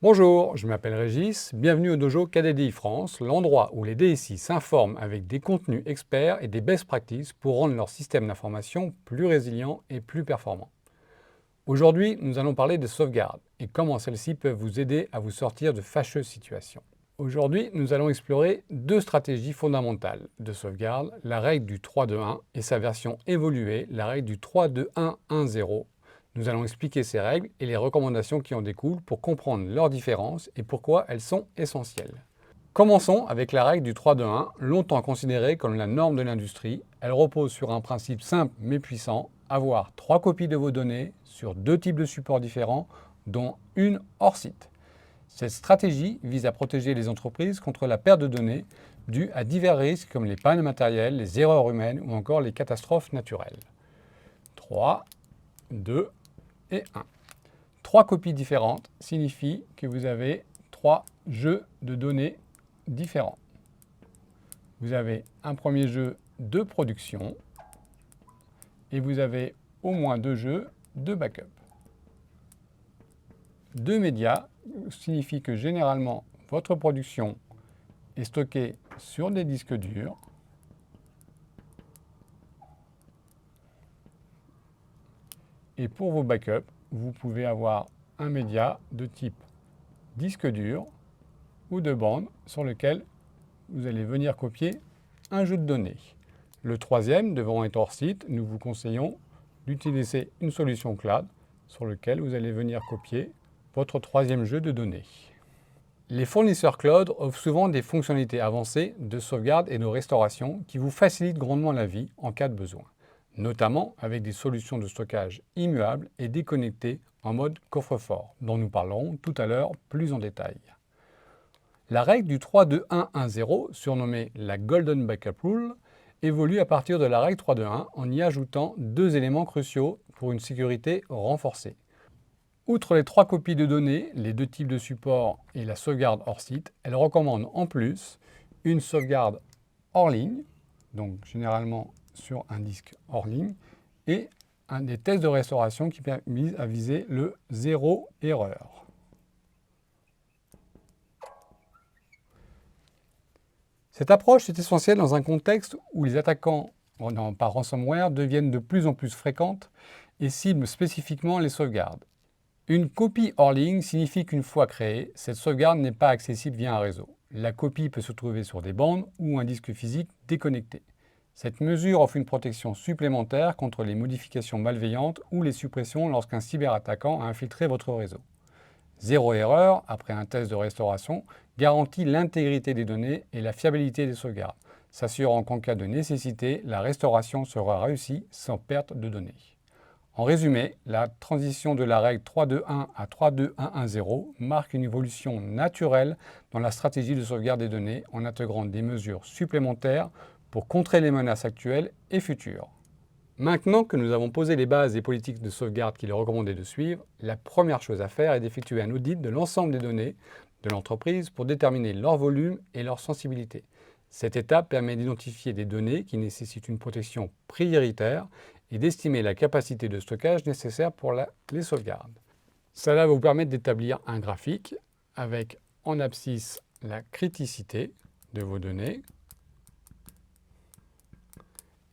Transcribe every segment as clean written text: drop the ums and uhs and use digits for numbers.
Bonjour, je m'appelle Régis, bienvenue au dojo KDDI France, l'endroit où les DSI s'informent avec des contenus experts et des best practices pour rendre leur système d'information plus résilient et plus performant. Aujourd'hui, nous allons parler des sauvegardes et comment celles-ci peuvent vous aider à vous sortir de fâcheuses situations. Aujourd'hui, nous allons explorer deux stratégies fondamentales de sauvegarde, la règle du 3-2-1 et sa version évoluée, la règle du 3-2-1-1-0. Nous allons expliquer ces règles et les recommandations qui en découlent pour comprendre leurs différences et pourquoi elles sont essentielles. Commençons avec la règle du 3-2-1, longtemps considérée comme la norme de l'industrie. Elle repose sur un principe simple mais puissant, avoir 3 copies de vos données sur 2 types de supports différents, dont une hors site. Cette stratégie vise à protéger les entreprises contre la perte de données due à divers risques comme les pannes matérielles, les erreurs humaines ou encore les catastrophes naturelles. 3, 2 et 1. 3 copies différentes signifie que vous avez 3 jeux de données différents. Vous avez un premier jeu de production et vous avez au moins 2 jeux de backup. 2 médias signifie que généralement votre production est stockée sur des disques durs et pour vos backups, vous pouvez avoir un média de type disque dur ou de bande sur lequel vous allez venir copier un jeu de données. Le troisième, devant être hors site, nous vous conseillons d'utiliser une solution cloud sur laquelle vous allez venir copier votre troisième jeu de données. Les fournisseurs cloud offrent souvent des fonctionnalités avancées de sauvegarde et de restauration qui vous facilitent grandement la vie en cas de besoin, notamment avec des solutions de stockage immuables et déconnectées en mode coffre-fort, dont nous parlerons tout à l'heure plus en détail. La règle du 3-2-1-1-0, surnommée la Golden Backup Rule, évolue à partir de la règle 3-2-1 en y ajoutant 2 éléments cruciaux pour une sécurité renforcée. Outre les 3 copies de données, les 2 types de supports et la sauvegarde hors site, elle recommande en plus une sauvegarde hors ligne, donc généralement sur un disque hors ligne, et des tests de restauration qui permettent à viser le zéro erreur. Cette approche est essentielle dans un contexte où les attaquants par ransomware deviennent de plus en plus fréquentes et ciblent spécifiquement les sauvegardes. Une copie hors ligne signifie qu'une fois créée, cette sauvegarde n'est pas accessible via un réseau. La copie peut se trouver sur des bandes ou un disque physique déconnecté. Cette mesure offre une protection supplémentaire contre les modifications malveillantes ou les suppressions lorsqu'un cyberattaquant a infiltré votre réseau. Zéro erreur, après un test de restauration, garantit l'intégrité des données et la fiabilité des sauvegardes, s'assurant qu'en cas de nécessité, la restauration sera réussie sans perte de données. En résumé, la transition de la règle 3-2-1 à 3-2-1-1-0 marque une évolution naturelle dans la stratégie de sauvegarde des données en intégrant des mesures supplémentaires pour contrer les menaces actuelles et futures. Maintenant que nous avons posé les bases des politiques de sauvegarde qu'il est recommandé de suivre, la première chose à faire est d'effectuer un audit de l'ensemble des données de l'entreprise pour déterminer leur volume et leur sensibilité. Cette étape permet d'identifier des données qui nécessitent une protection prioritaire et d'estimer la capacité de stockage nécessaire pour les sauvegardes. Cela va vous permettre d'établir un graphique avec en abscisse la criticité de vos données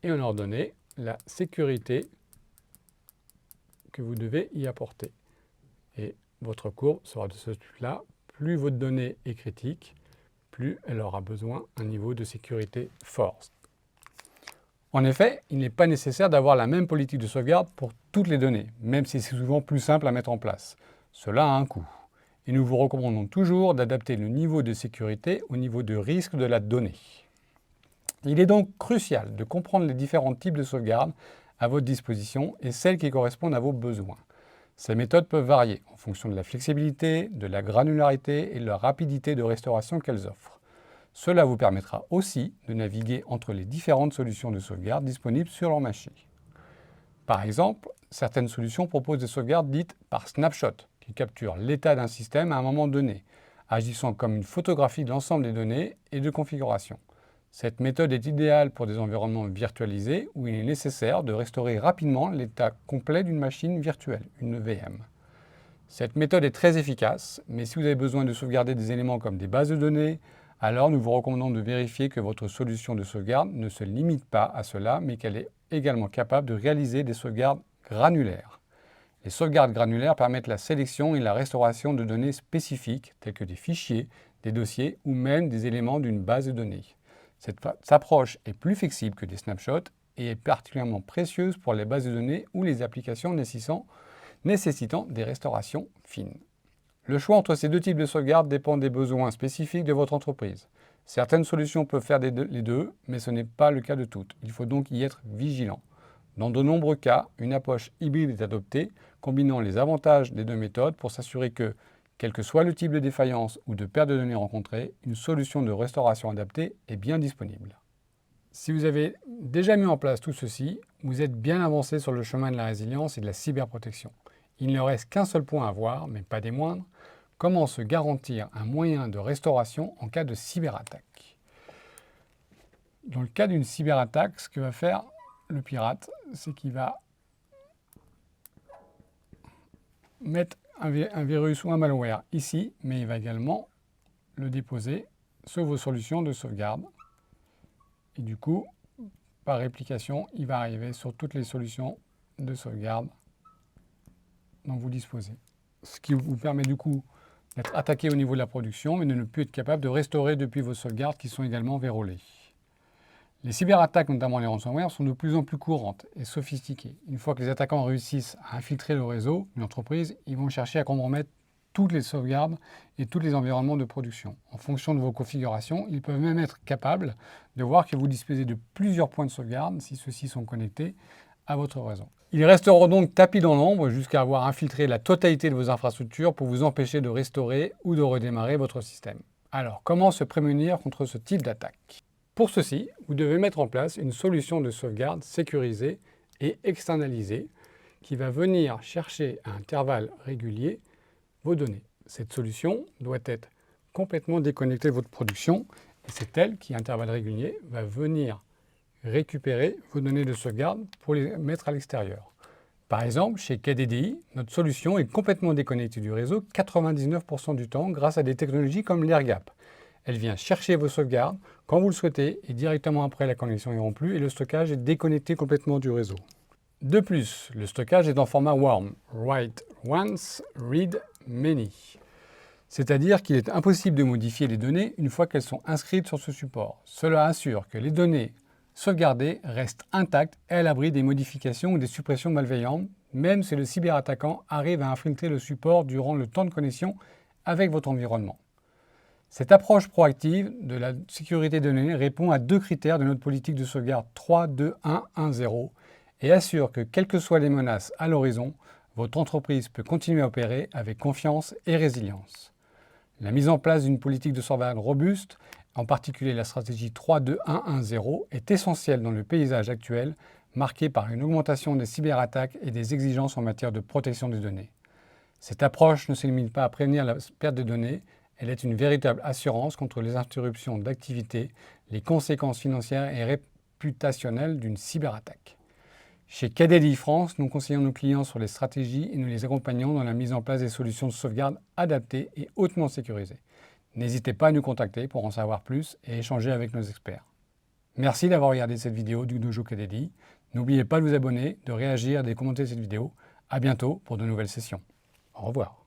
et en ordonnée la sécurité que vous devez y apporter. Et votre courbe sera de ce type-là. Plus votre donnée est critique, plus elle aura besoin d'un niveau de sécurité fort. En effet, il n'est pas nécessaire d'avoir la même politique de sauvegarde pour toutes les données, même si c'est souvent plus simple à mettre en place. Cela a un coût. Et nous vous recommandons toujours d'adapter le niveau de sécurité au niveau de risque de la donnée. Il est donc crucial de comprendre les différents types de sauvegarde à votre disposition et celles qui correspondent à vos besoins. Ces méthodes peuvent varier en fonction de la flexibilité, de la granularité et de la rapidité de restauration qu'elles offrent. Cela vous permettra aussi de naviguer entre les différentes solutions de sauvegarde disponibles sur leur machine. Par exemple, certaines solutions proposent des sauvegardes dites par snapshot, qui capturent l'état d'un système à un moment donné, agissant comme une photographie de l'ensemble des données et de configuration. Cette méthode est idéale pour des environnements virtualisés où il est nécessaire de restaurer rapidement l'état complet d'une machine virtuelle, une VM. Cette méthode est très efficace, mais si vous avez besoin de sauvegarder des éléments comme des bases de données, alors nous vous recommandons de vérifier que votre solution de sauvegarde ne se limite pas à cela, mais qu'elle est également capable de réaliser des sauvegardes granulaires. Les sauvegardes granulaires permettent la sélection et la restauration de données spécifiques, telles que des fichiers, des dossiers ou même des éléments d'une base de données. Cette approche est plus flexible que des snapshots et est particulièrement précieuse pour les bases de données ou les applications nécessitant des restaurations fines. Le choix entre ces deux types de sauvegarde dépend des besoins spécifiques de votre entreprise. Certaines solutions peuvent faire les deux, mais ce n'est pas le cas de toutes. Il faut donc y être vigilant. Dans de nombreux cas, une approche hybride est adoptée, combinant les avantages des deux méthodes pour s'assurer que, quel que soit le type de défaillance ou de perte de données rencontrée, une solution de restauration adaptée est bien disponible. Si vous avez déjà mis en place tout ceci, vous êtes bien avancé sur le chemin de la résilience et de la cyberprotection. Il ne reste qu'un seul point à voir, mais pas des moindres. Comment se garantir un moyen de restauration en cas de cyberattaque? Dans le cas d'une cyberattaque, ce que va faire le pirate, c'est qu'il va mettre un virus ou un malware ici, mais il va également le déposer sur vos solutions de sauvegarde. Et du coup, par réplication, il va arriver sur toutes les solutions de sauvegarde dont vous disposez. Ce qui vous permet du coup d'être attaqué au niveau de la production, mais de ne plus être capable de restaurer depuis vos sauvegardes qui sont également verrouillées. Les cyberattaques, notamment les ransomware, sont de plus en plus courantes et sophistiquées. Une fois que les attaquants réussissent à infiltrer le réseau d'une entreprise, ils vont chercher à compromettre toutes les sauvegardes et tous les environnements de production. En fonction de vos configurations, ils peuvent même être capables de voir que vous disposez de plusieurs points de sauvegarde si ceux-ci sont connectés à votre réseau. Ils resteront donc tapis dans l'ombre jusqu'à avoir infiltré la totalité de vos infrastructures pour vous empêcher de restaurer ou de redémarrer votre système. Alors, comment se prémunir contre ce type d'attaque? Pour ceci, vous devez mettre en place une solution de sauvegarde sécurisée et externalisée qui va venir chercher à intervalles réguliers vos données. Cette solution doit être complètement déconnectée de votre production et c'est elle qui, à intervalles réguliers, va venir récupérer vos données de sauvegarde pour les mettre à l'extérieur. Par exemple, chez KDDI, notre solution est complètement déconnectée du réseau 99% du temps grâce à des technologies comme l'AirGap. Elle vient chercher vos sauvegardes quand vous le souhaitez et directement après la connexion est rompue et le stockage est déconnecté complètement du réseau. De plus, le stockage est en format WORM, Write Once, Read Many. C'est-à-dire qu'il est impossible de modifier les données une fois qu'elles sont inscrites sur ce support. Cela assure que les données sauvegardées restent intactes et à l'abri des modifications ou des suppressions malveillantes, même si le cyberattaquant arrive à infiltrer le support durant le temps de connexion avec votre environnement. Cette approche proactive de la sécurité des données répond à deux critères de notre politique de sauvegarde 3-2-1-1-0 et assure que, quelles que soient les menaces à l'horizon, votre entreprise peut continuer à opérer avec confiance et résilience. La mise en place d'une politique de sauvegarde robuste, en particulier la stratégie 3-2-1-1-0, est essentielle dans le paysage actuel, marqué par une augmentation des cyberattaques et des exigences en matière de protection des données. Cette approche ne se limite pas à prévenir la perte de données, elle est une véritable assurance contre les interruptions d'activité, les conséquences financières et réputationnelles d'une cyberattaque. Chez KDDI France, nous conseillons nos clients sur les stratégies et nous les accompagnons dans la mise en place des solutions de sauvegarde adaptées et hautement sécurisées. N'hésitez pas à nous contacter pour en savoir plus et échanger avec nos experts. Merci d'avoir regardé cette vidéo du Dojo KDDI. N'oubliez pas de vous abonner, de réagir et de commenter cette vidéo. À bientôt pour de nouvelles sessions. Au revoir.